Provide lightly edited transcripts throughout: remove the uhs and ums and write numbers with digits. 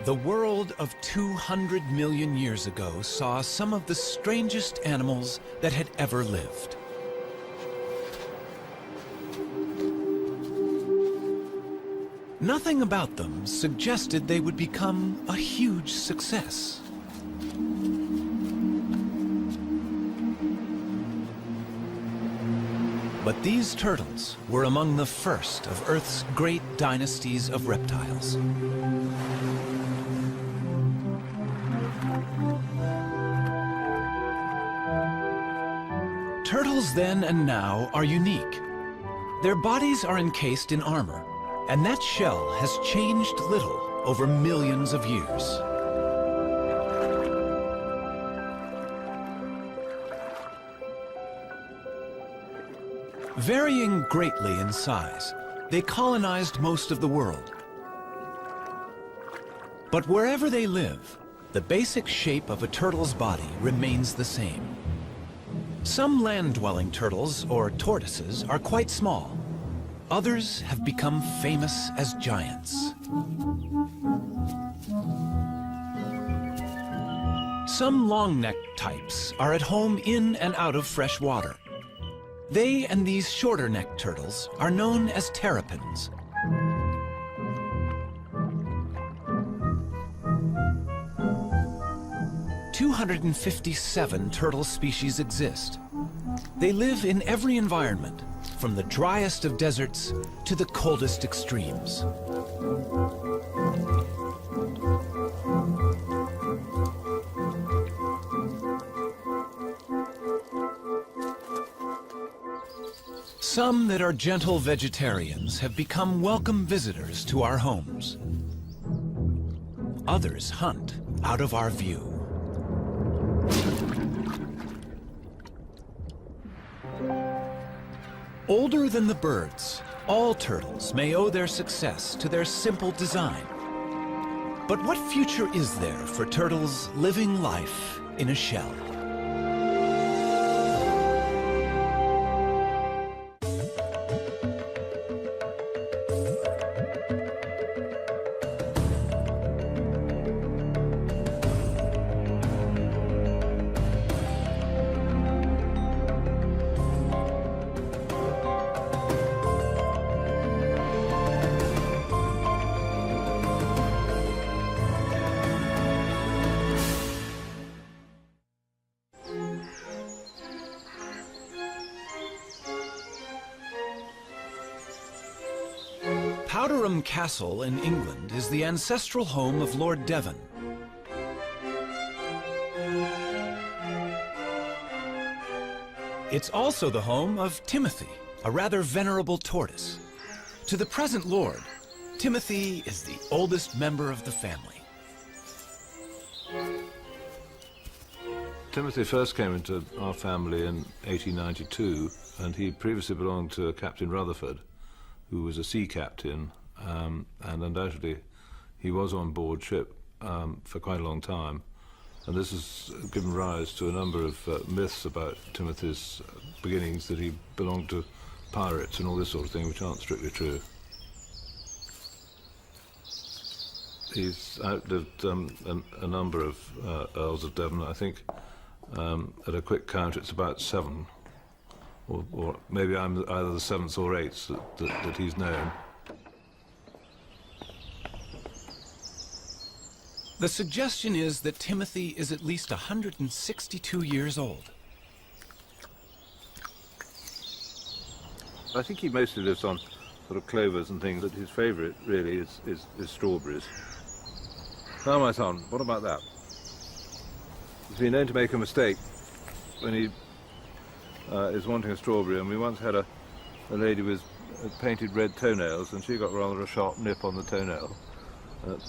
The world of 200 million years ago saw some of the strangest animals that had ever lived. Nothing about them suggested they would become a huge success. But these turtles were among the first of Earth's great dynasties of reptiles. Turtles then and now are unique. Their bodies are encased in armor, and that shell has changed little over millions of years. Varying greatly in size, they colonized most of the world. But wherever they live, the basic shape of a turtle's body remains the same. Some land-dwelling turtles, or tortoises, are quite small. Others have become famous as giants. Some long-necked types are at home in and out of fresh water. They and these shorter-necked turtles are known as terrapins. "257 turtle species exist. They live in every environment, from the driest of deserts to the coldest extremes. Some that are gentle vegetarians have become welcome visitors to our homes. Others hunt out of our view. Older than the birds, all turtles may owe their success to their simple design. But what future is there for turtles living life in a shell? Powderham Castle in England is the ancestral home of Lord Devon. It's also the home of Timothy, a rather venerable tortoise. To the present lord, Timothy is the oldest member of the family. Timothy first came into our family in 1892, and he previously belonged to Captain Rutherford, who was a sea captain, and undoubtedly he was on board ship for quite a long time. And this has given rise to a number of myths about Timothy's beginnings, that he belonged to pirates and all this sort of thing, which aren't strictly true. He's outlived a number of Earls of Devon. I think at a quick count it's about 7. Or maybe I'm either the 7th or 8th that he's known. The suggestion is that Timothy is at least 162 years old. I think he mostly lives on sort of clovers and things, but his favourite really is strawberries. Now, my son, what about that? He's been known to make a mistake when he is wanting a strawberry, and we once had a lady with painted red toenails, and she got rather a sharp nip on the toenail. But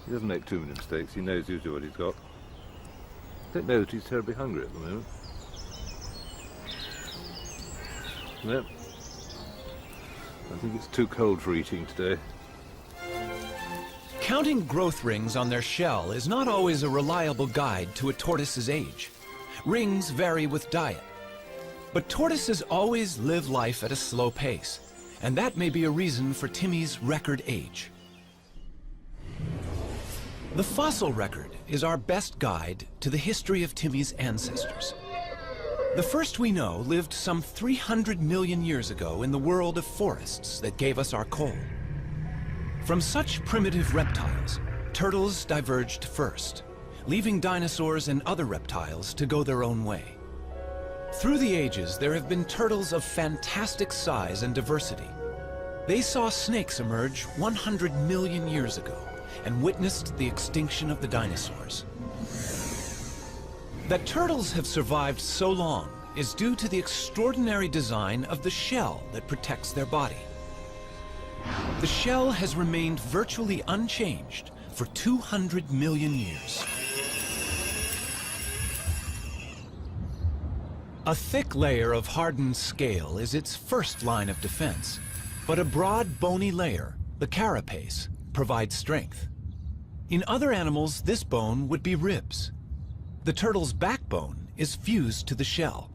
he doesn't make too many mistakes. He knows usually what he's got. I don't know that he's terribly hungry at the moment. No. I think it's too cold for eating today. Counting growth rings on their shell is not always a reliable guide to a tortoise's age. Rings vary with diet. But tortoises always live life at a slow pace, and that may be a reason for Timmy's record age. The fossil record is our best guide to the history of Timmy's ancestors. The first we know lived some 300 million years ago in the world of forests that gave us our coal. From such primitive reptiles, turtles diverged first, leaving dinosaurs and other reptiles to go their own way. Through the ages, there have been turtles of fantastic size and diversity. They saw snakes emerge 100 million years ago and witnessed the extinction of the dinosaurs. That turtles have survived so long is due to the extraordinary design of the shell that protects their body. The shell has remained virtually unchanged for 200 million years. A thick layer of hardened scale is its first line of defense, but a broad bony layer, the carapace, provides strength. In other animals, this bone would be ribs. The turtle's backbone is fused to the shell.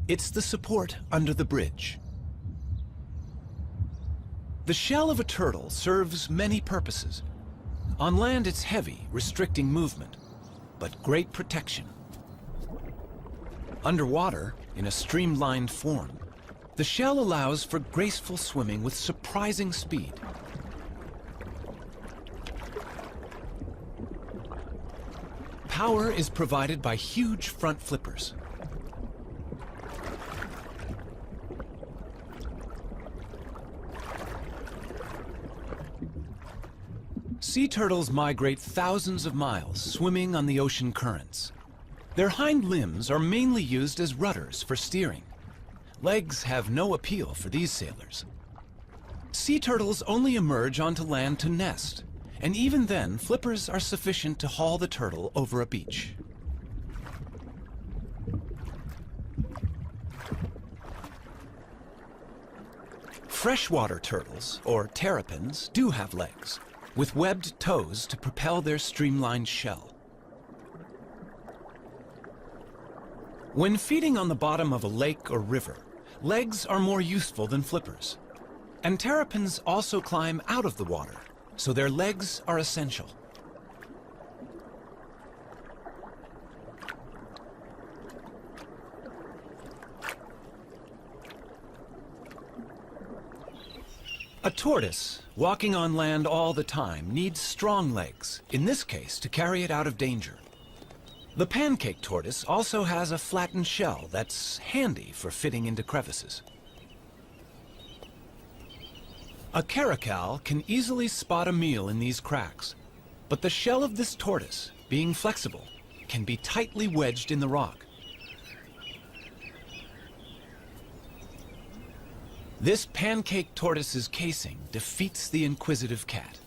It's the support under the bridge. The shell of a turtle serves many purposes. On land, it's heavy, restricting movement, but great protection. Underwater, in a streamlined form, the shell allows for graceful swimming with surprising speed. Power is provided by huge front flippers. Sea turtles migrate thousands of miles, swimming on the ocean currents. Their hind limbs are mainly used as rudders for steering. Legs have no appeal for these sailors. Sea turtles only emerge onto land to nest, and even then, flippers are sufficient to haul the turtle over a beach. Freshwater turtles, or terrapins, do have legs, with webbed toes to propel their streamlined shell. When feeding on the bottom of a lake or river, legs are more useful than flippers. And terrapins also climb out of the water, so their legs are essential. A tortoise, walking on land all the time, needs strong legs, in this case to carry it out of danger. The pancake tortoise also has a flattened shell that's handy for fitting into crevices. A caracal can easily spot a meal in these cracks, but the shell of this tortoise, being flexible, can be tightly wedged in the rock. This pancake tortoise's casing defeats the inquisitive cat.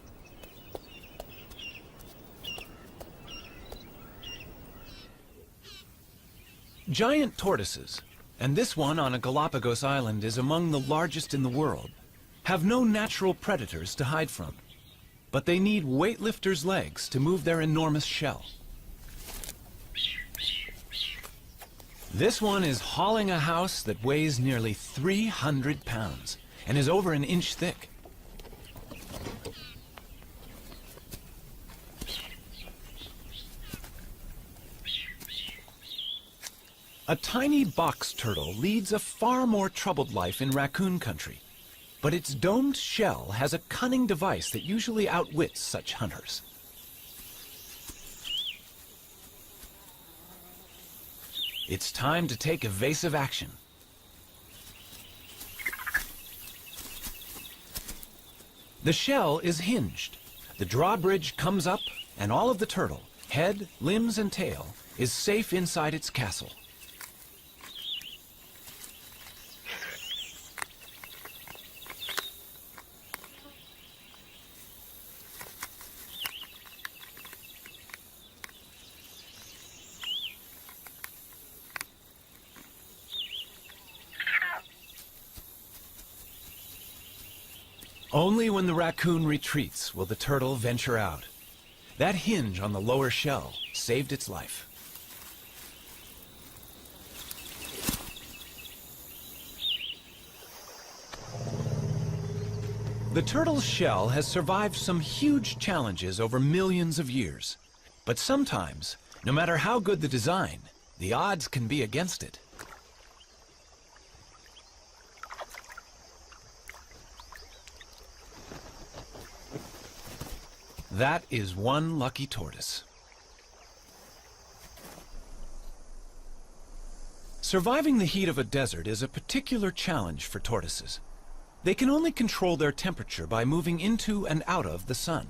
Giant tortoises, and this one on a Galapagos island is among the largest in the world, have no natural predators to hide from, but they need weightlifters' legs to move their enormous shell. This one is hauling a house that weighs nearly 300 pounds and is over an inch thick. A tiny box turtle leads a far more troubled life in raccoon country, but its domed shell has a cunning device that usually outwits such hunters. It's time to take evasive action. The shell is hinged. The drawbridge comes up, and all of the turtle, head, limbs, and tail, is safe inside its castle. Only when the raccoon retreats will the turtle venture out. That hinge on the lower shell saved its life. The turtle's shell has survived some huge challenges over millions of years. But sometimes, no matter how good the design, the odds can be against it. That is one lucky tortoise. Surviving the heat of a desert is a particular challenge for tortoises. They can only control their temperature by moving into and out of the sun.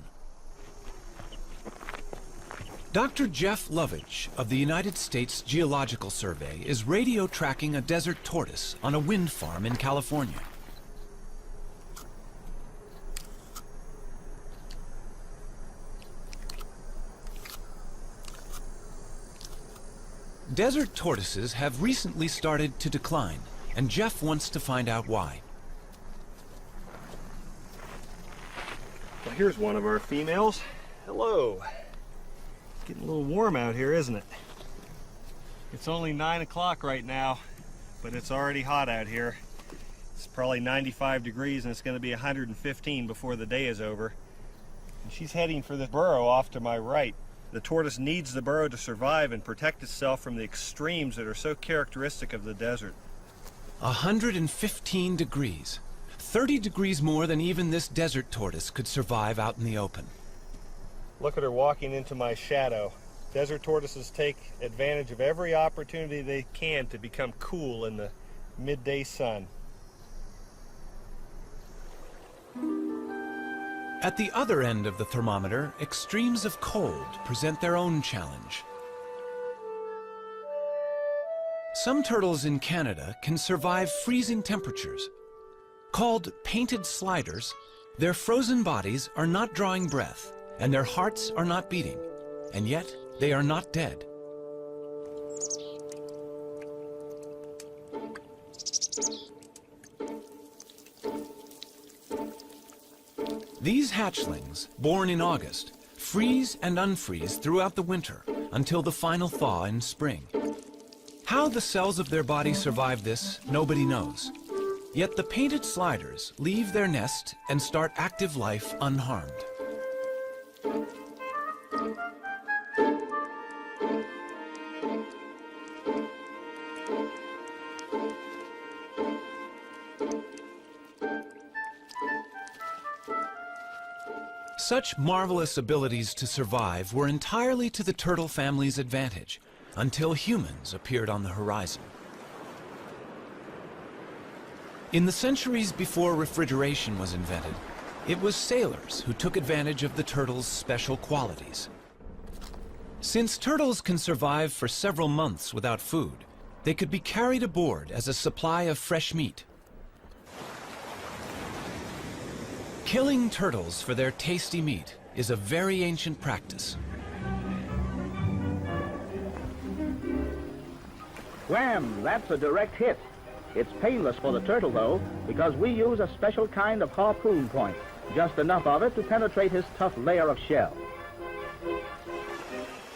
Dr. Jeff Lovich of the United States Geological Survey is radio tracking a desert tortoise on a wind farm in California. Desert tortoises have recently started to decline, and Jeff wants to find out why. Well, here's one of our females. Hello. Getting a little warm out here, isn't it? It's only 9 o'clock right now, but it's already hot out here. It's probably 95 degrees and it's going to be 115 before the day is over. And she's heading for the burrow off to my right. The tortoise needs the burrow to survive and protect itself from the extremes that are so characteristic of the desert. 115 degrees. 30 degrees more than even this desert tortoise could survive out in the open. Look at her walking into my shadow. Desert tortoises take advantage of every opportunity they can to become cool in the midday sun. At the other end of the thermometer, extremes of cold present their own challenge. Some turtles in Canada can survive freezing temperatures. Called painted sliders, their frozen bodies are not drawing breath, and their hearts are not beating, and yet they are not dead. These hatchlings, born in August, freeze and unfreeze throughout the winter until the final thaw in spring. How the cells of their body survive this, nobody knows. Yet the painted sliders leave their nest and start active life unharmed. Such marvelous abilities to survive were entirely to the turtle family's advantage, until humans appeared on the horizon. In the centuries before refrigeration was invented, it was sailors who took advantage of the turtle's special qualities. Since turtles can survive for several months without food, they could be carried aboard as a supply of fresh meat. Killing turtles for their tasty meat is a very ancient practice. Wham! That's a direct hit. It's painless for the turtle, though, because we use a special kind of harpoon point, just enough of it to penetrate his tough layer of shell.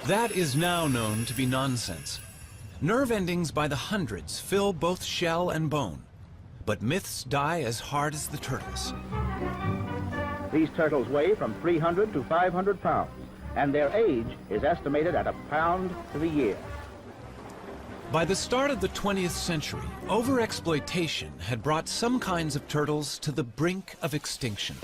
That is now known to be nonsense. Nerve endings by the hundreds fill both shell and bone, but myths die as hard as the turtles. These turtles weigh from 300 to 500 pounds, and their age is estimated at £1 pound to the year. By the start of the 20th century, overexploitation had brought some kinds of turtles to the brink of extinction.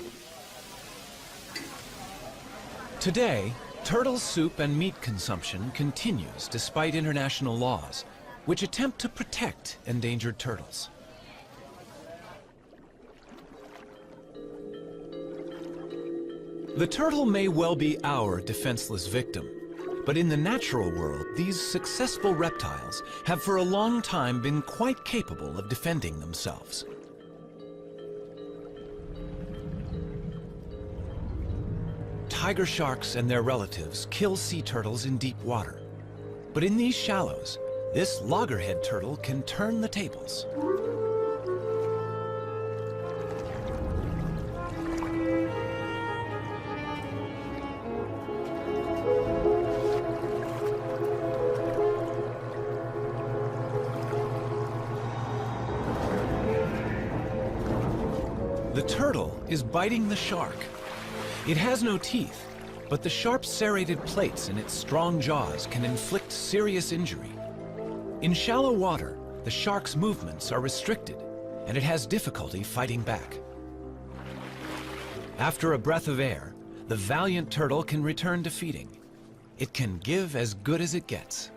Today, turtle soup and meat consumption continues despite international laws, which attempt to protect endangered turtles. The turtle may well be our defenseless victim, but in the natural world, these successful reptiles have for a long time been quite capable of defending themselves. Tiger sharks and their relatives kill sea turtles in deep water. But in these shallows, this loggerhead turtle can turn the tables. The turtle is biting the shark. It has no teeth, but the sharp serrated plates in its strong jaws can inflict serious injury. In shallow water, the shark's movements are restricted, and it has difficulty fighting back. After a breath of air, the valiant turtle can return to feeding. It can give as good as it gets.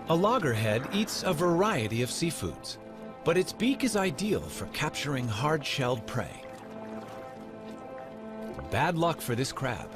A loggerhead eats a variety of seafoods, but its beak is ideal for capturing hard-shelled prey. Bad luck for this crab.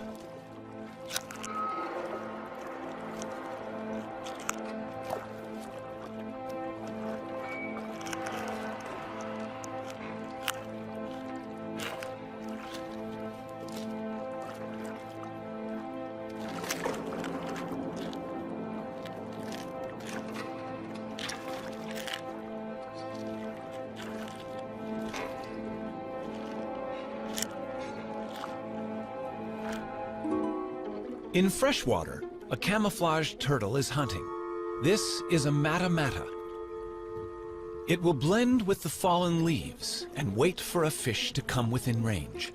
In freshwater, a camouflaged turtle is hunting. This is a mata. It will blend with the fallen leaves and wait for a fish to come within range.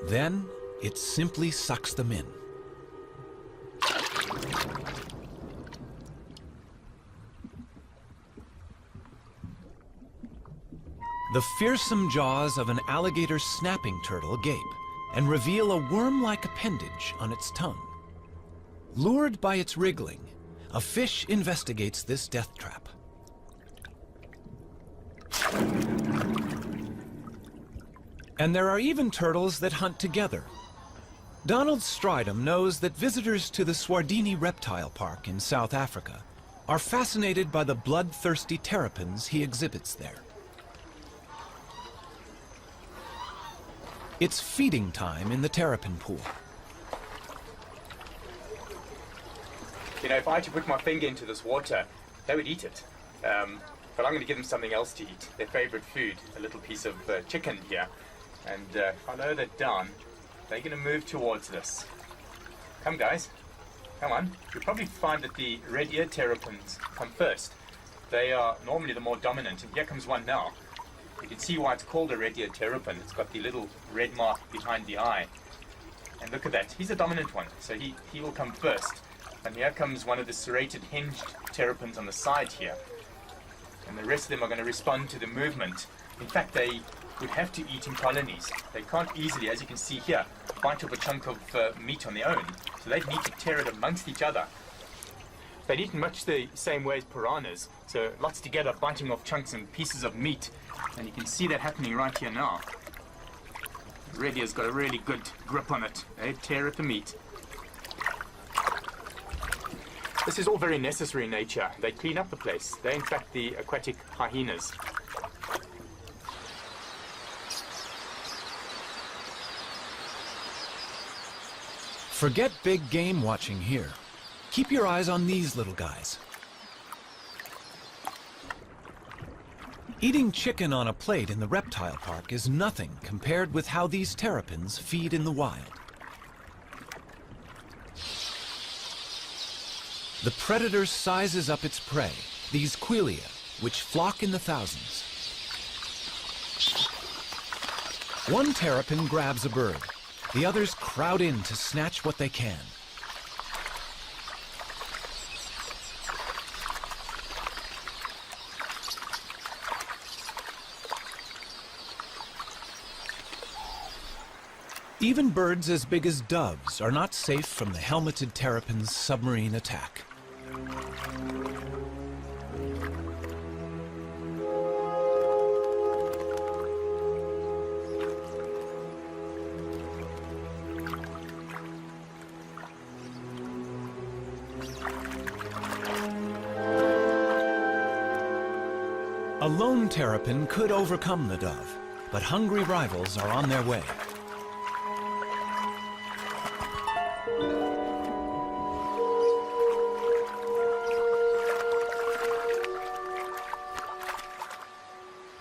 Then, it simply sucks them in. The fearsome jaws of an alligator snapping turtle gape and reveal a worm-like appendage on its tongue. Lured by its wriggling, a fish investigates this death trap. And there are even turtles that hunt together. Donald Stridham knows that visitors to the Swardini Reptile Park in South Africa are fascinated by the bloodthirsty terrapins he exhibits there. It's feeding time in the terrapin pool. You know, if I had to put my finger into this water, they would eat it. But I'm going to give them something else to eat, their favorite food, a little piece of chicken here. And if I lower that down, they're going to move towards this. Come, guys. Come on. You'll probably find that the red-eared terrapins come first. They are normally the more dominant, and here comes one now. You can see why it's called a red-eared terrapin. It's got the little red mark behind the eye. And look at that. He's a dominant one, so he will come first. And here comes one of the serrated hinged terrapins on the side here. And the rest of them are going to respond to the movement. In fact, they would have to eat in colonies. They can't easily, as you can see here, bite off a chunk of meat on their own. So they'd need to tear it amongst each other. They'd eat in much the same way as piranhas. So lots together, biting off chunks and pieces of meat. And you can see that happening right here now. Red ear's got a really good grip on it. They tear at the meat. This is all very necessary in nature. They clean up the place. They're in fact the aquatic hyenas. Forget big game watching here. Keep your eyes on these little guys. Eating chicken on a plate in the reptile park is nothing compared with how these terrapins feed in the wild. The predator sizes up its prey, these quelea, which flock in the thousands. One terrapin grabs a bird. The others crowd in to snatch what they can. Even birds as big as doves are not safe from the helmeted terrapin's submarine attack. A lone terrapin could overcome the dove, but hungry rivals are on their way.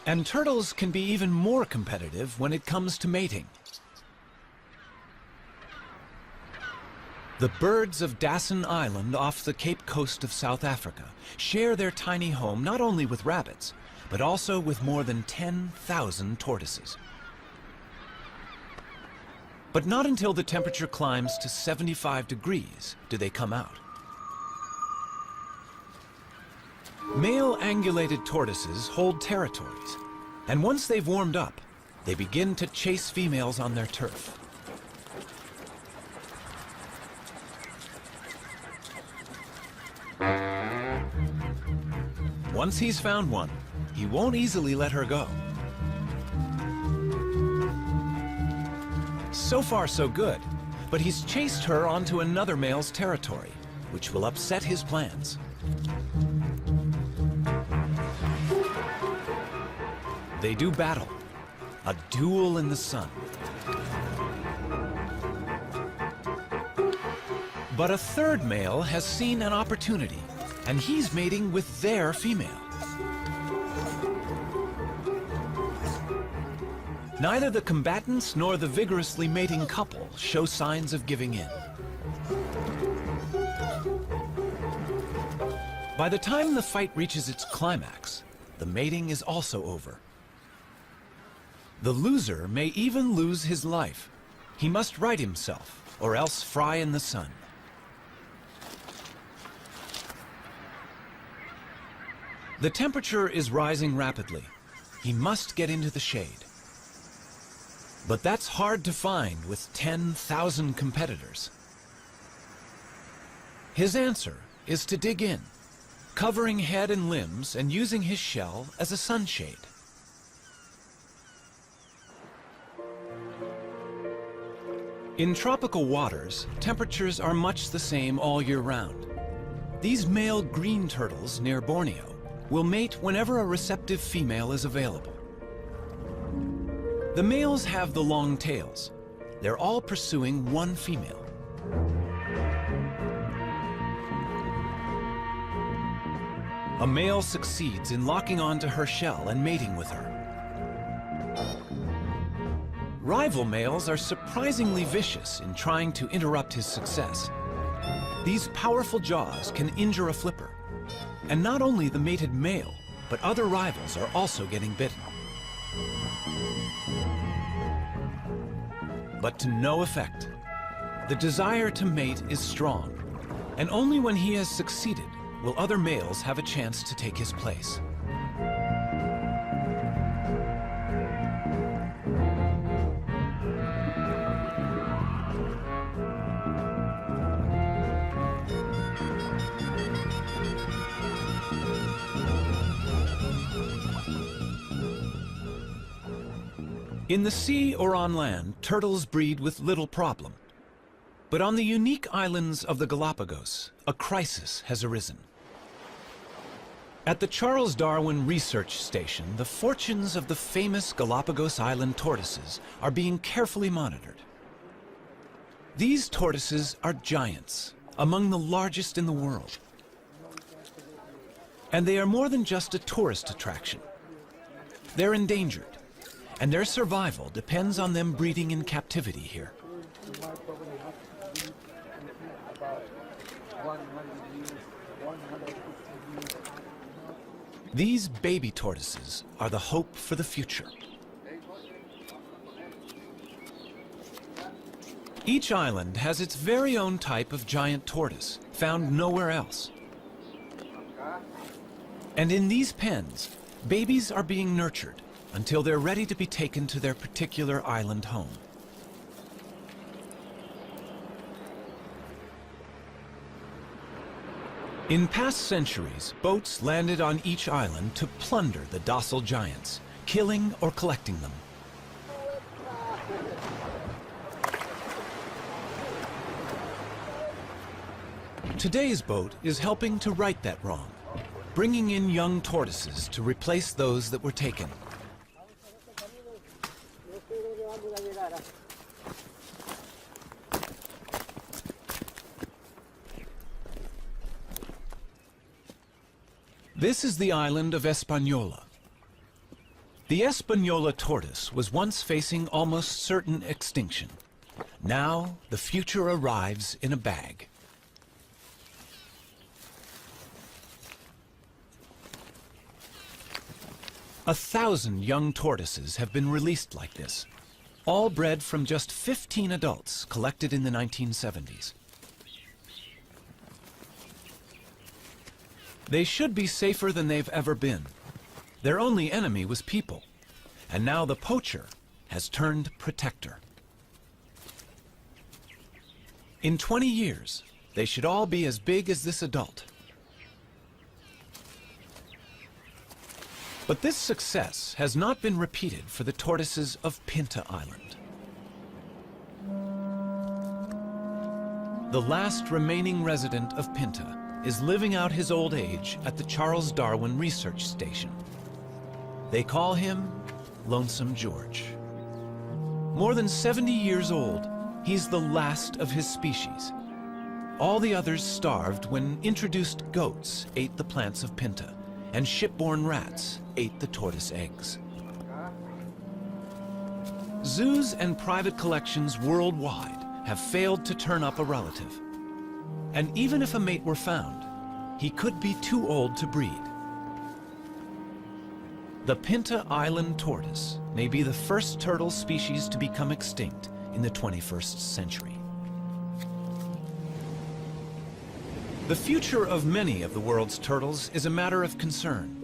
And turtles can be even more competitive when it comes to mating. The birds of Dassin Island off the Cape Coast of South Africa share their tiny home not only with rabbits, but also with more than 10,000 tortoises. But not until the temperature climbs to 75 degrees do they come out. Male angulated tortoises hold territories, and once they've warmed up, they begin to chase females on their turf. Once he's found one, he won't easily let her go. So far, so good, but he's chased her onto another male's territory, which will upset his plans. They do battle, a duel in the sun. But a third male has seen an opportunity, and he's mating with their female. Neither the combatants nor the vigorously mating couple show signs of giving in. By the time the fight reaches its climax, the mating is also over. The loser may even lose his life. He must right himself, or else fry in the sun. The temperature is rising rapidly. He must get into the shade. But that's hard to find with 10,000 competitors. His answer is to dig in, covering head and limbs and using his shell as a sunshade. In tropical waters, temperatures are much the same all year round. These male green turtles near Borneo will mate whenever a receptive female is available. The males have the long tails. They're all pursuing one female. A male succeeds in locking onto her shell and mating with her. Rival males are surprisingly vicious in trying to interrupt his success. These powerful jaws can injure a flipper. And not only the mated male, but other rivals are also getting bitten. But to no effect. The desire to mate is strong, and only when he has succeeded will other males have a chance to take his place. In the sea or on land, turtles breed with little problem. But on the unique islands of the Galapagos, a crisis has arisen. At the Charles Darwin Research Station, the fortunes of the famous Galapagos Island tortoises are being carefully monitored. These tortoises are giants, among the largest in the world. And they are more than just a tourist attraction. They're endangered, and their survival depends on them breeding in captivity here. These baby tortoises are the hope for the future. Each island has its very own type of giant tortoise, found nowhere else. And in these pens, babies are being nurtured until they're ready to be taken to their particular island home. In past centuries, boats landed on each island to plunder the docile giants, killing or collecting them. Today's boat is helping to right that wrong, bringing in young tortoises to replace those that were taken. This is the island of Hispaniola. The Hispaniola tortoise was once facing almost certain extinction. Now, the future arrives in a bag. A 1,000 young tortoises have been released like this, all bred from just 15 adults collected in the 1970s. They should be safer than they've ever been. Their only enemy was people, and now the poacher has turned protector. In 20 years, they should all be as big as this adult. But this success has not been repeated for the tortoises of Pinta Island. The last remaining resident of Pinta is living out his old age at the Charles Darwin Research Station. They call him Lonesome George. More than 70 years old, he's the last of his species. All the others starved when introduced goats ate the plants of Pinta, and shipborne rats ate the tortoise eggs. Zoos and private collections worldwide have failed to turn up a relative. And even if a mate were found, he could be too old to breed. The Pinta Island tortoise may be the first turtle species to become extinct in the 21st century. The future of many of the world's turtles is a matter of concern.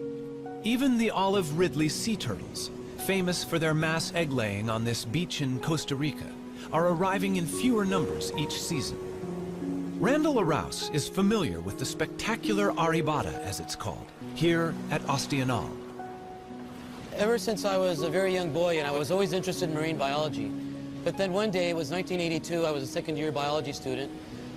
Even the olive Ridley sea turtles, famous for their mass egg-laying on this beach in Costa Rica, are arriving in fewer numbers each season. Randall Arouse is familiar with the spectacular aribata, as it's called, here at Ostianal. Ever since I was a very young boy, and I was always interested in marine biology. But then one day, it was 1982, I was a second-year biology student.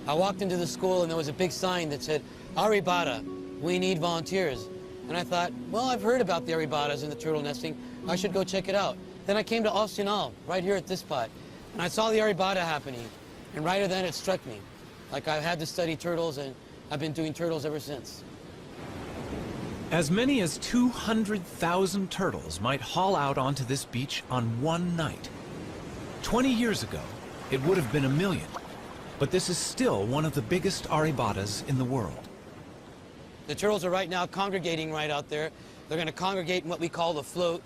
I walked into the school and there was a big sign that said, Aribata, we need volunteers. And I thought, well, I've heard about the Aribatas and the turtle nesting. I should go check it out. Then I came to Ostianal, right here at this spot, and I saw the Aribata happening. And right then it struck me. Like I had to study turtles, and I've been doing turtles ever since. As many as 200,000 turtles might haul out onto this beach on one night. 20 years ago, it would have been 1 million. But this is still one of the biggest aribatas in the world. The turtles are right now congregating right out there. They're going to congregate in what we call the float,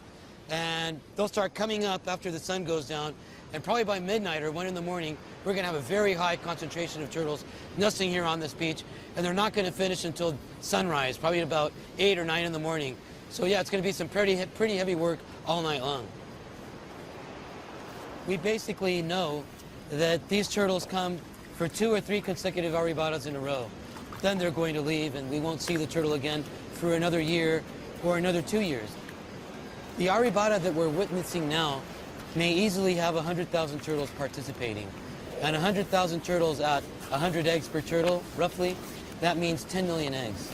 and they'll start coming up after the sun goes down, and probably by midnight or 1 in the morning, we're going to have a very high concentration of turtles nesting here on this beach, and they're not going to finish until sunrise, probably at about 8 or 9 in the morning. So yeah, it's going to be some pretty heavy work all night long. We basically know that these turtles come for 2 or 3 consecutive aribatas in a row. Then they're going to leave, and we won't see the turtle again for another year or another 2 years. The aribata that we're witnessing now may easily have 100,000 turtles participating. And 100,000 turtles at 100 eggs per turtle, roughly, that means 10 million eggs.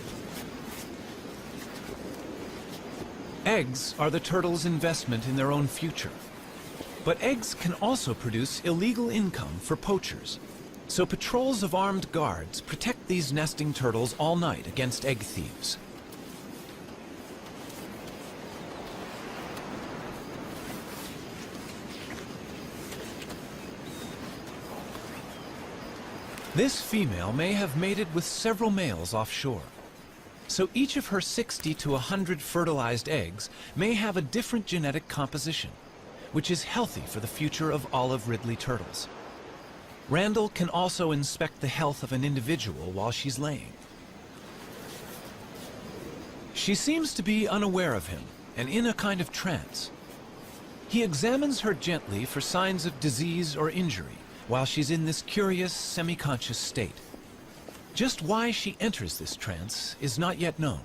Eggs are the turtles' investment in their own future. But eggs can also produce illegal income for poachers. So patrols of armed guards protect these nesting turtles all night against egg thieves. This female may have mated with several males offshore. So each of her 60 to 100 fertilized eggs may have a different genetic composition, which is healthy for the future of olive Ridley turtles. Randall can also inspect the health of an individual while she's laying. She seems to be unaware of him and in a kind of trance. He examines her gently for signs of disease or injury while she's in this curious, semi-conscious state. Just why she enters this trance is not yet known.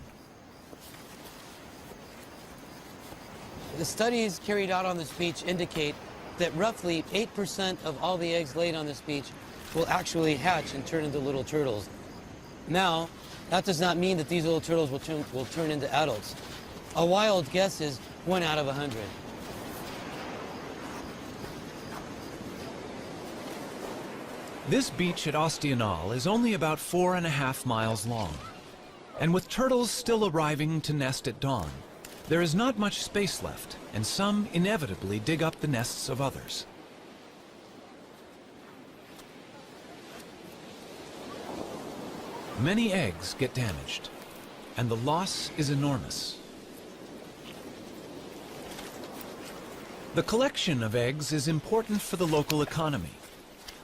The studies carried out on this beach indicate that roughly 8% of all the eggs laid on this beach will actually hatch and turn into little turtles. Now, that does not mean that these little turtles will turn into adults. A wild guess is 1 out of 100. This beach at Ostianal is only about 4.5 miles long. And with turtles still arriving to nest at dawn, there is not much space left, and some inevitably dig up the nests of others. Many eggs get damaged, and the loss is enormous. The collection of eggs is important for the local economy,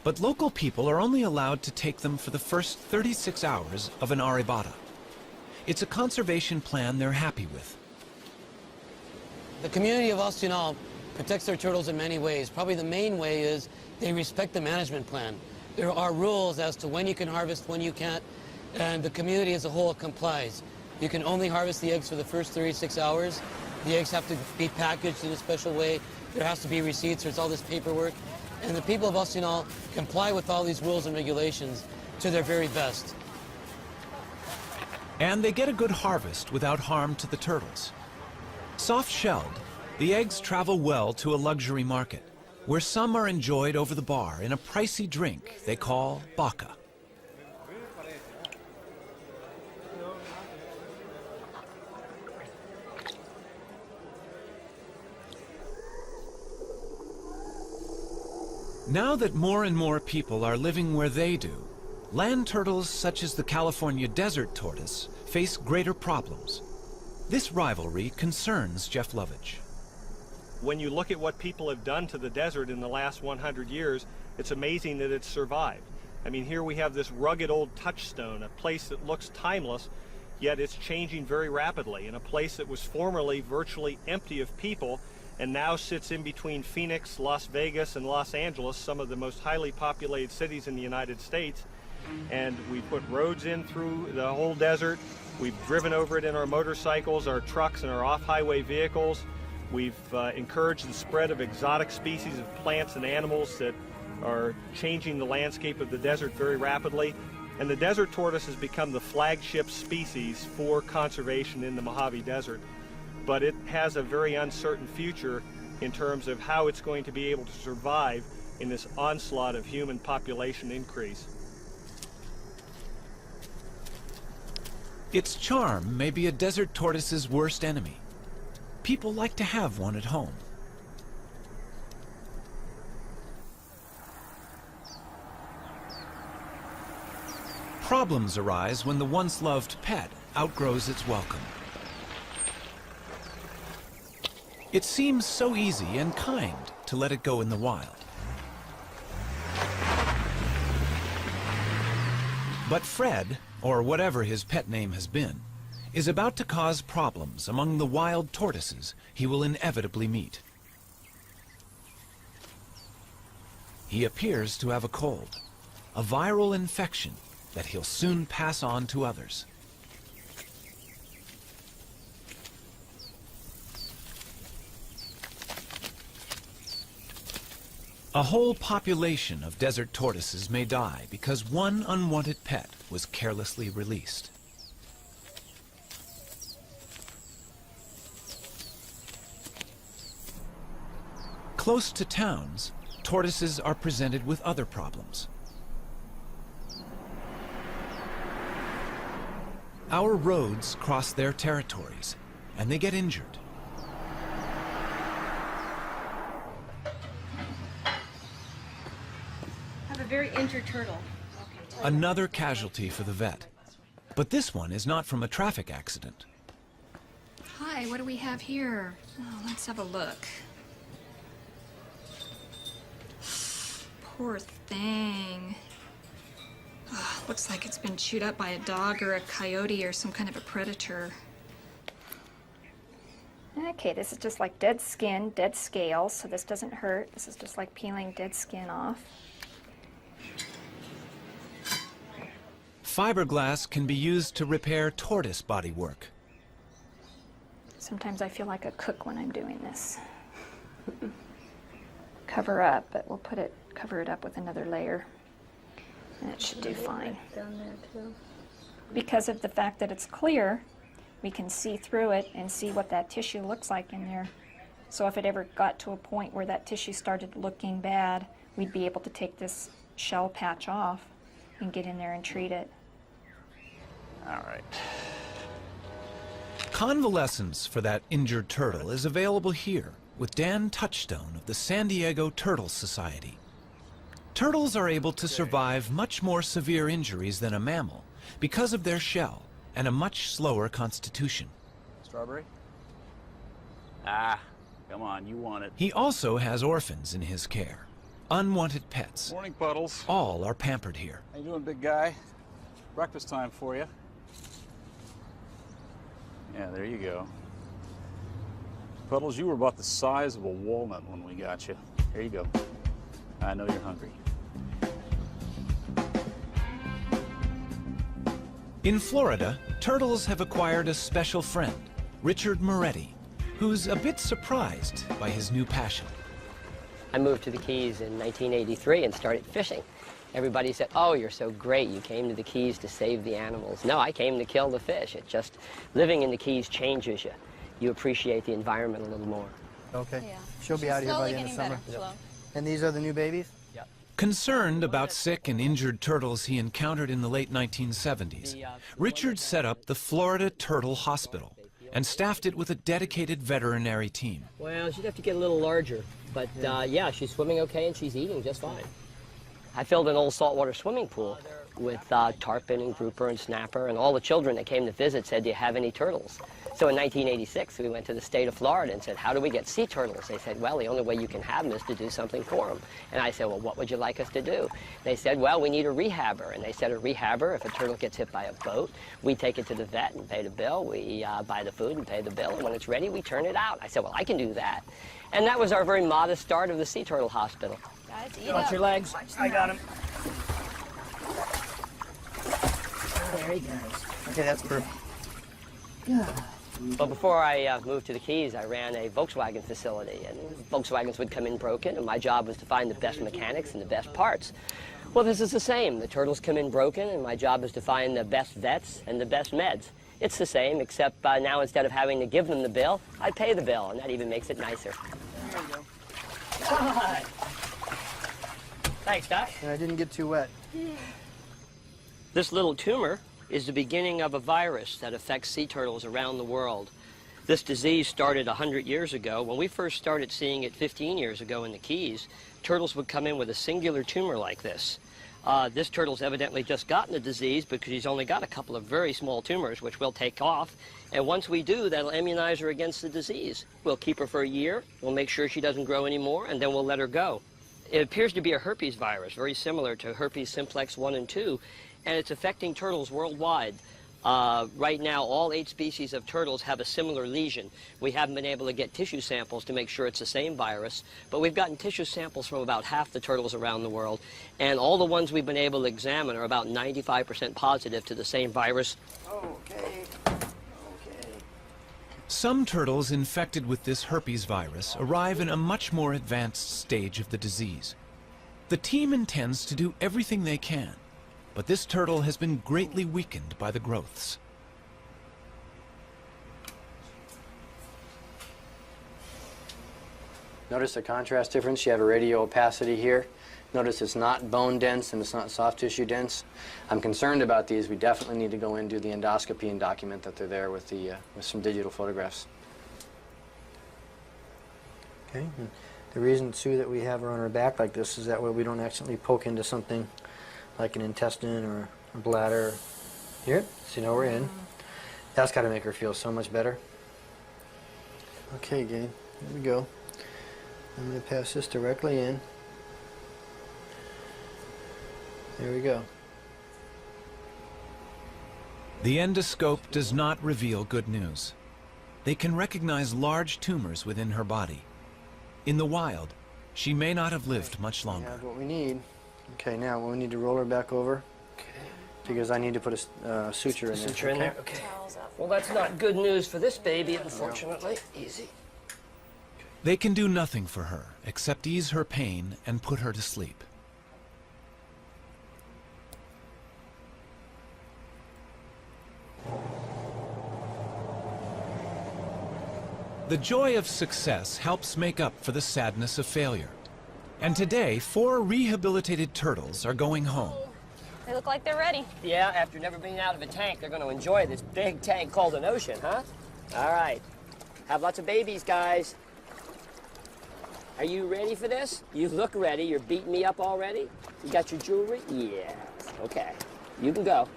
but local people are only allowed to take them for the first 36 hours of an arribada. It's a conservation plan they're happy with. The community of Austinal protects their turtles in many ways. Probably the main way is they respect the management plan. There are rules as to when you can harvest, when you can't, and the community as a whole complies. You can only harvest the eggs for the first 36 hours. The eggs have to be packaged in a special way. There has to be receipts, there's all this paperwork. And the people of Austinal comply with all these rules and regulations to their very best. And they get a good harvest without harm to the turtles. Soft-shelled, the eggs travel well to a luxury market, where some are enjoyed over the bar in a pricey drink they call baka. Now that more and more people are living where they do, land turtles such as the California desert tortoise face greater problems. This rivalry concerns Jeff Lovage. When you look at what people have done to the desert in the last 100 years, it's amazing that it's survived. I mean, here we have this rugged old touchstone, a place that looks timeless, yet it's changing very rapidly, in a place that was formerly virtually empty of people and now sits in between Phoenix, Las Vegas, and Los Angeles, some of the most highly populated cities in the United States. And we put roads in through the whole desert. We've driven over it in our motorcycles, our trucks, and our off-highway vehicles. We've encouraged the spread of exotic species of plants and animals that are changing the landscape of the desert very rapidly. And the desert tortoise has become the flagship species for conservation in the Mojave Desert. But it has a very uncertain future in terms of how it's going to be able to survive in this onslaught of human population increase. Its charm may be a desert tortoise's worst enemy. People like to have one at home. Problems arise when the once loved pet outgrows its welcome. It seems so easy and kind to let it go in the wild. But Fred, or whatever his pet name has been, is about to cause problems among the wild tortoises he will inevitably meet. He appears to have a cold, a viral infection that he'll soon pass on to others. A whole population of desert tortoises may die because one unwanted pet was carelessly released. Close to towns, tortoises are presented with other problems. Our roads cross their territories, and they get injured. Very injured turtle. Another casualty for the vet. But this one is not from a traffic accident. Hi, what do we have here? Oh, let's have a look. Poor thing. Oh, looks like it's been chewed up by a dog or a coyote or some kind of a predator. Okay, this is just like dead skin, dead scales, so this doesn't hurt. This is just like peeling dead skin off. Fiberglass can be used to repair tortoise bodywork. Sometimes I feel like a cook when I'm doing this. Cover up, but we'll cover it up with another layer. And it should do fine. Down there too. Because of the fact that it's clear, we can see through it and see what that tissue looks like in there. So if it ever got to a point where that tissue started looking bad, we'd be able to take this shell patch off and get in there and treat it. All right. Convalescence for that injured turtle is available here with Dan Touchstone of the San Diego Turtle Society. Turtles are able to survive much more severe injuries than a mammal because of their shell and a much slower constitution. Strawberry? Ah, come on, you want it. He also has orphans in his care. Unwanted pets. Morning, Puddles. All are pampered here. How you doing, big guy? Breakfast time for you. Yeah, there you go. Puddles, you were about the size of a walnut when we got you. Here you go. I know you're hungry. In Florida, turtles have acquired a special friend, Richard Moretti, who's a bit surprised by his new passion. I moved to the Keys in 1983 and started fishing. Everybody said, oh, you're so great, you came to the Keys to save the animals. No, I came to kill the fish. It just, living in the Keys changes you. You appreciate the environment a little more. Okay. Yeah. She'll be out here by the end of summer. And these are the new babies? Yep. Concerned about sick and injured turtles he encountered in the late 1970s, Richard set up the Florida Turtle Hospital and staffed it with a dedicated veterinary team. Well, she'd have to get a little larger, but yeah, she's swimming okay and she's eating just fine. I filled an old saltwater swimming pool with tarpon and grouper and snapper, and all the children that came to visit said, do you have any turtles? So in 1986, we went to the state of Florida and said, how do we get sea turtles? They said, well, the only way you can have them is to do something for them. And I said, well, what would you like us to do? They said, well, we need a rehabber. And they said, a rehabber, if a turtle gets hit by a boat, we take it to the vet and pay the bill. We buy the food and pay the bill. And when it's ready, we turn it out. I said, well, I can do that. And that was our very modest start of the Sea Turtle Hospital. Guys, eat Watch up. your legs. I got him. There he goes. Okay, that's perfect. Well, before I moved to the Keys, I ran a Volkswagen facility, and Volkswagens would come in broken, and my job was to find the best mechanics and the best parts. Well, this is the same. The turtles come in broken, and my job is to find the best vets and the best meds. It's the same, except now instead of having to give them the bill, I pay the bill, and that even makes it nicer. There you go. Thanks, Doc. And I didn't get too wet. This little tumor is the beginning of a virus that affects sea turtles around the world. This disease started 100 years ago. When we first started seeing it 15 years ago in the Keys, turtles would come in with a singular tumor like this. This turtle's evidently just gotten the disease because he's only got a couple of very small tumors, which we'll take off. And once we do, that'll immunize her against the disease. We'll keep her for a year, we'll make sure she doesn't grow anymore, and then we'll let her go. It appears to be a herpes virus, very similar to herpes simplex 1 and 2, and it's affecting turtles worldwide. Right now, all 8 species of turtles have a similar lesion. We haven't been able to get tissue samples to make sure it's the same virus, but we've gotten tissue samples from about half the turtles around the world, and all the ones we've been able to examine are about 95% positive to the same virus. Okay. Some turtles infected with this herpes virus arrive in a much more advanced stage of the disease. The team intends to do everything they can, but this turtle has been greatly weakened by the growths. Notice the contrast difference. You have a radial opacity here. Notice it's not bone dense and it's not soft tissue dense. I'm concerned about these. We definitely need to go in and do the endoscopy and document that they're there with some digital photographs. Okay. And the reason, Sue, that we have her on her back like this is that way we don't accidentally poke into something like an intestine or a bladder. Here, so you know we're in. That's got to make her feel so much better. Okay, Gabe, here we go. I'm going to pass this directly in. There we go. The endoscope does not reveal good news. They can recognize large tumors within her body. In the wild, she may not have lived much We longer. have what we need. Okay, now we need to roll her back over because I need to put a suture in there. Suture in there? Okay. Well, that's not good news for this baby, unfortunately. Easy. They can do nothing for her except ease her pain and put her to sleep. The joy of success helps make up for the sadness of failure. And today, 4 rehabilitated turtles are going home. They look like they're ready. Yeah, after never being out of a tank, they're going to enjoy this big tank called an ocean, huh? All right. Have lots of babies, guys. Are you ready for this? You look ready. You're beating me up already? You got your jewelry? Yes. Okay. You can go.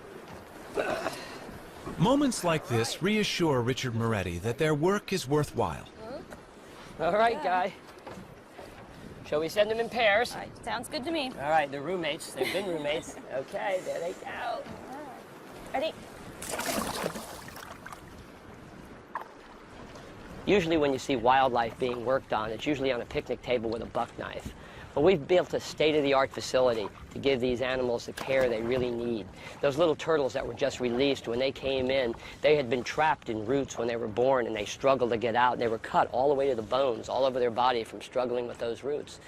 Moments like this reassure Richard Moretti that their work is worthwhile. All right, Guy. Shall we send them in pairs? All right, sounds good to me. All right, they're roommates. They've been roommates. Okay, there they go. Ready? Usually when you see wildlife being worked on, it's usually on a picnic table with a buck knife. But we've built a state-of-the-art facility to give these animals the care they really need. Those little turtles that were just released, when they came in, they had been trapped in roots when they were born, and they struggled to get out. And they were cut all the way to the bones, all over their body from struggling with those roots.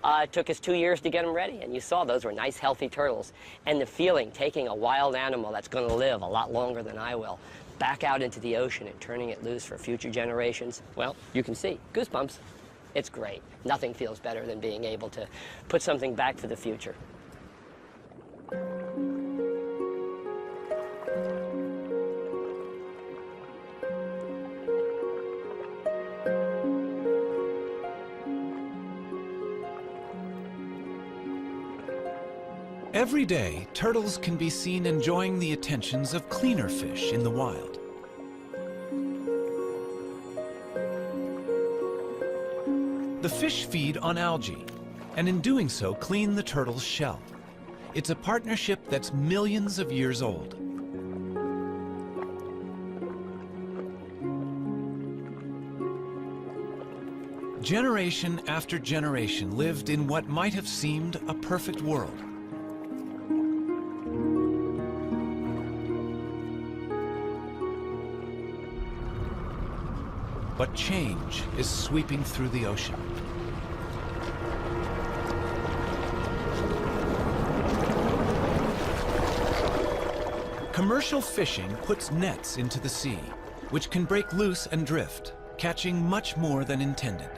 It took us 2 years to get them ready, and you saw those were nice, healthy turtles. And the feeling, taking a wild animal that's going to live a lot longer than I will, back out into the ocean and turning it loose for future generations, well, you can see, goosebumps. It's great. Nothing feels better than being able to put something back for the future. Every day, turtles can be seen enjoying the attentions of cleaner fish in the wild. The fish feed on algae, and in doing so, clean the turtle's shell. It's a partnership that's millions of years old. Generation after generation lived in what might have seemed a perfect world. But change is sweeping through the ocean. Commercial fishing puts nets into the sea, which can break loose and drift, catching much more than intended.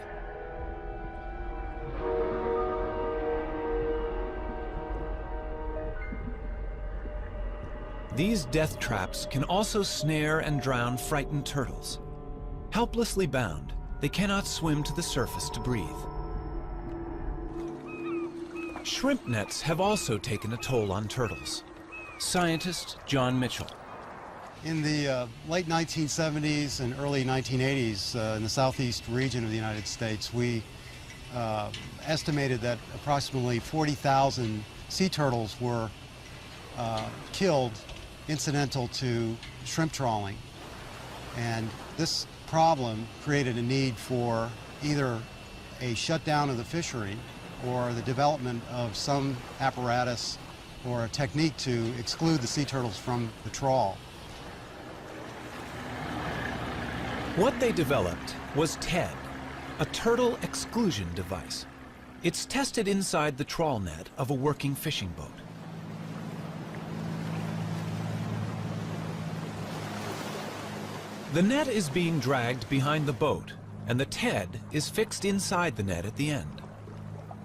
These death traps can also snare and drown frightened turtles. Helplessly bound, they cannot swim to the surface to breathe. Shrimp nets have also taken a toll on turtles. Scientist John Mitchell. In the late 1970s and early 1980s in the southeast region of the United States, we estimated that approximately 40,000 sea turtles were killed incidental to shrimp trawling. And this problem created a need for either a shutdown of the fishery or the development of some apparatus or a technique to exclude the sea turtles from the trawl. What they developed was TED, a turtle exclusion device. It's tested inside the trawl net of a working fishing boat. The net is being dragged behind the boat, and the TED is fixed inside the net at the end.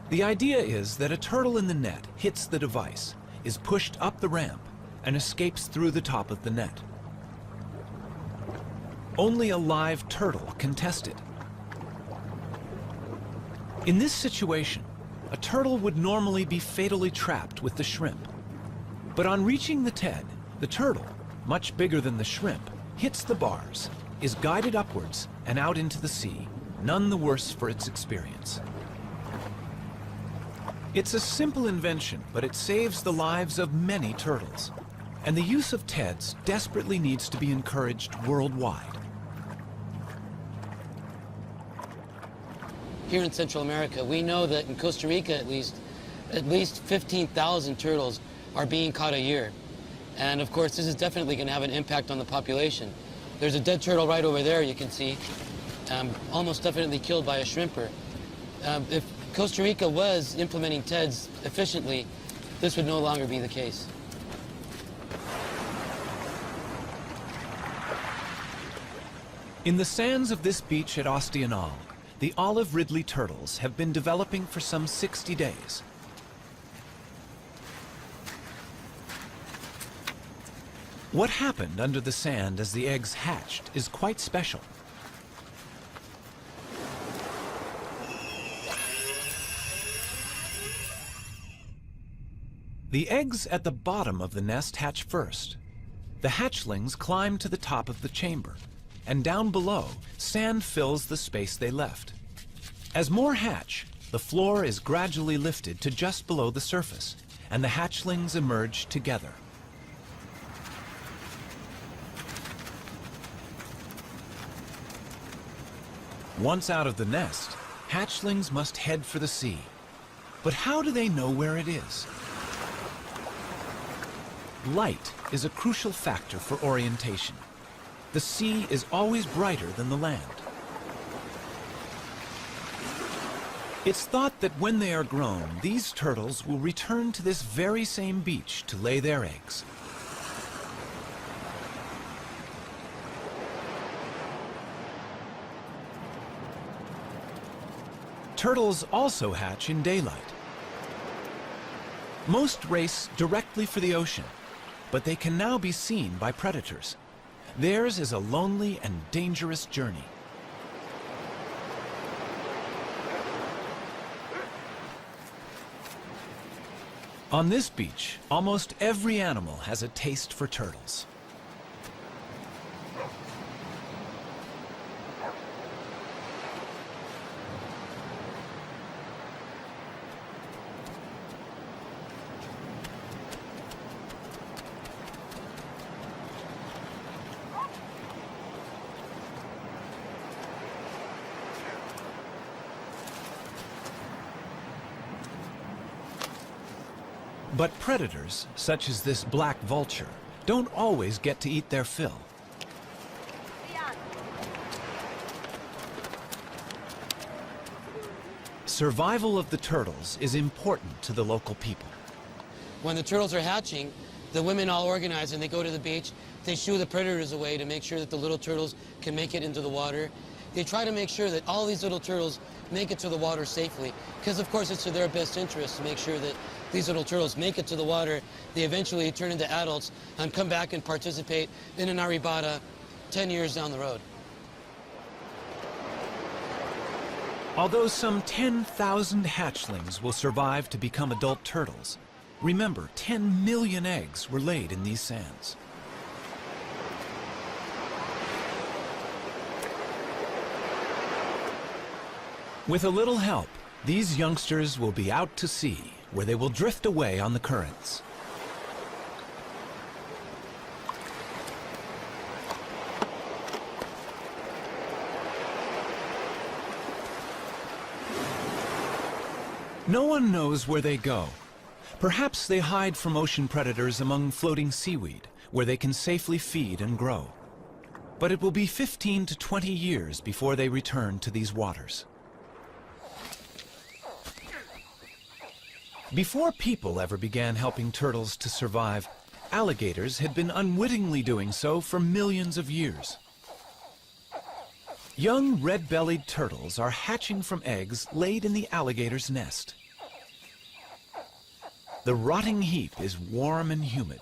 The idea is that a turtle in the net hits the device, is pushed up the ramp, and escapes through the top of the net. Only a live turtle can test it. In this situation, a turtle would normally be fatally trapped with the shrimp. But on reaching the TED, the turtle, much bigger than the shrimp, hits the bars, is guided upwards and out into the sea, none the worse for its experience. It's a simple invention, but it saves the lives of many turtles. And the use of TEDs desperately needs to be encouraged worldwide. Here in Central America, we know that in Costa Rica at least 15,000 turtles are being caught a year. And of course, this is definitely going to have an impact on the population. There's a dead turtle right over there, you can see, almost definitely killed by a shrimper. If Costa Rica was implementing TEDs efficiently, this would no longer be the case. In the sands of this beach at Ostional, the olive Ridley turtles have been developing for some 60 days. What happened under the sand as the eggs hatched is quite special. The eggs at the bottom of the nest hatch first. The hatchlings climb to the top of the chamber, and down below, sand fills the space they left. As more hatch, the floor is gradually lifted to just below the surface, and the hatchlings emerge together. Once out of the nest, hatchlings must head for the sea. But how do they know where it is? Light is a crucial factor for orientation. The sea is always brighter than the land. It's thought that when they are grown, these turtles will return to this very same beach to lay their eggs. Turtles also hatch in daylight. Most race directly for the ocean, but they can now be seen by predators. Theirs is a lonely and dangerous journey. On this beach, almost every animal has a taste for turtles. But predators, such as this black vulture, don't always get to eat their fill. Survival of the turtles is important to the local people. When the turtles are hatching, the women all organize and they go to the beach. They shoo the predators away to make sure that the little turtles can make it into the water. They try to make sure that all these little turtles make it to the water safely, because of course it's to their best interest to make sure that these little turtles make it to the water. They eventually turn into adults and come back and participate in an arribada 10 years down the road. Although some 10,000 hatchlings will survive to become adult turtles, remember 10 million eggs were laid in these sands. With a little help, these youngsters will be out to sea, where they will drift away on the currents. No one knows where they go. Perhaps they hide from ocean predators among floating seaweed, where they can safely feed and grow. But it will be 15 to 20 years before they return to these waters. Before people ever began helping turtles to survive, alligators had been unwittingly doing so for millions of years. Young red-bellied turtles are hatching from eggs laid in the alligator's nest. The rotting heap is warm and humid,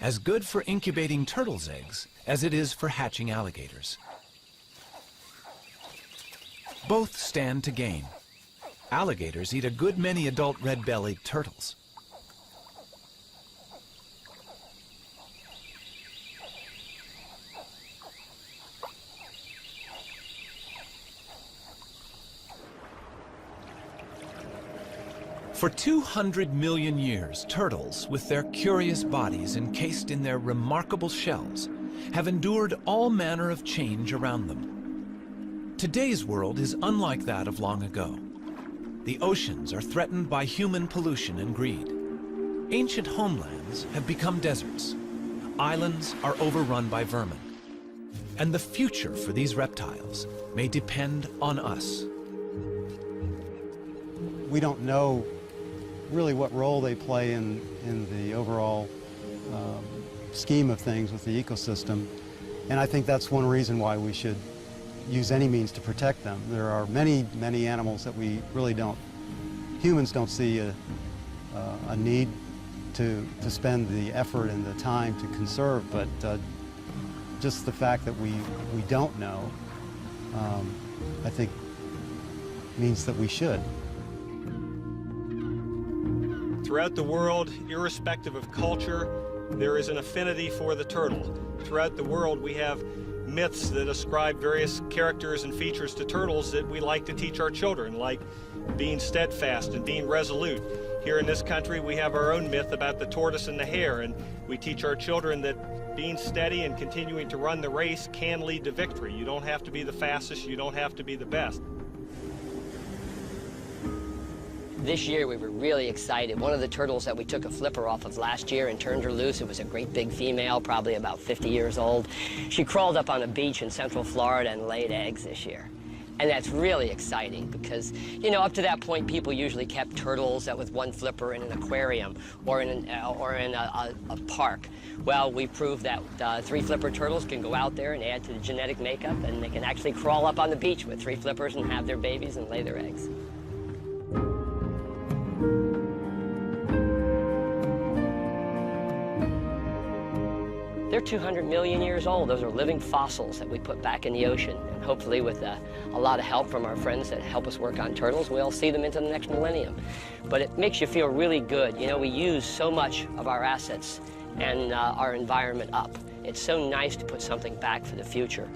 as good for incubating turtles' eggs as it is for hatching alligators. Both stand to gain. Alligators eat a good many adult red-bellied turtles. For 200 million years, turtles, with their curious bodies encased in their remarkable shells, have endured all manner of change around them. Today's world is unlike that of long ago. The oceans are threatened by human pollution and greed. Ancient homelands have become deserts. Islands are overrun by vermin. And the future for these reptiles may depend on us. We don't know really what role they play in the overall scheme of things with the ecosystem. And I think that's one reason why we should use any means to protect them. There are many, many animals that we really don't, humans don't see a need to spend the effort and the time to conserve, but just the fact that we don't know, I think means that we should. Throughout the world, irrespective of culture, there is an affinity for the turtle. Throughout the world, we have myths that ascribe various characters and features to turtles that we like to teach our children, like being steadfast and being resolute. Here in this country, we have our own myth about the tortoise and the hare, and we teach our children that being steady and continuing to run the race can lead to victory. You don't have to be the fastest, you don't have to be the best. This year we were really excited. One of the turtles that we took a flipper off of last year and turned her loose, it was a great big female, probably about 50 years old. She crawled up on a beach in Central Florida and laid eggs this year. And that's really exciting because, you know, up to that point, people usually kept turtles with one flipper in an aquarium or in a park. Well, we proved that 3 flipper turtles can go out there and add to the genetic makeup, and they can actually crawl up on the beach with 3 flippers and have their babies and lay their eggs. They're 200 million years old. Those are living fossils that we put back in the ocean. And hopefully with a lot of help from our friends that help us work on turtles, we'll see them into the next millennium. But it makes you feel really good. You know, we use so much of our assets and our environment up. It's so nice to put something back for the future.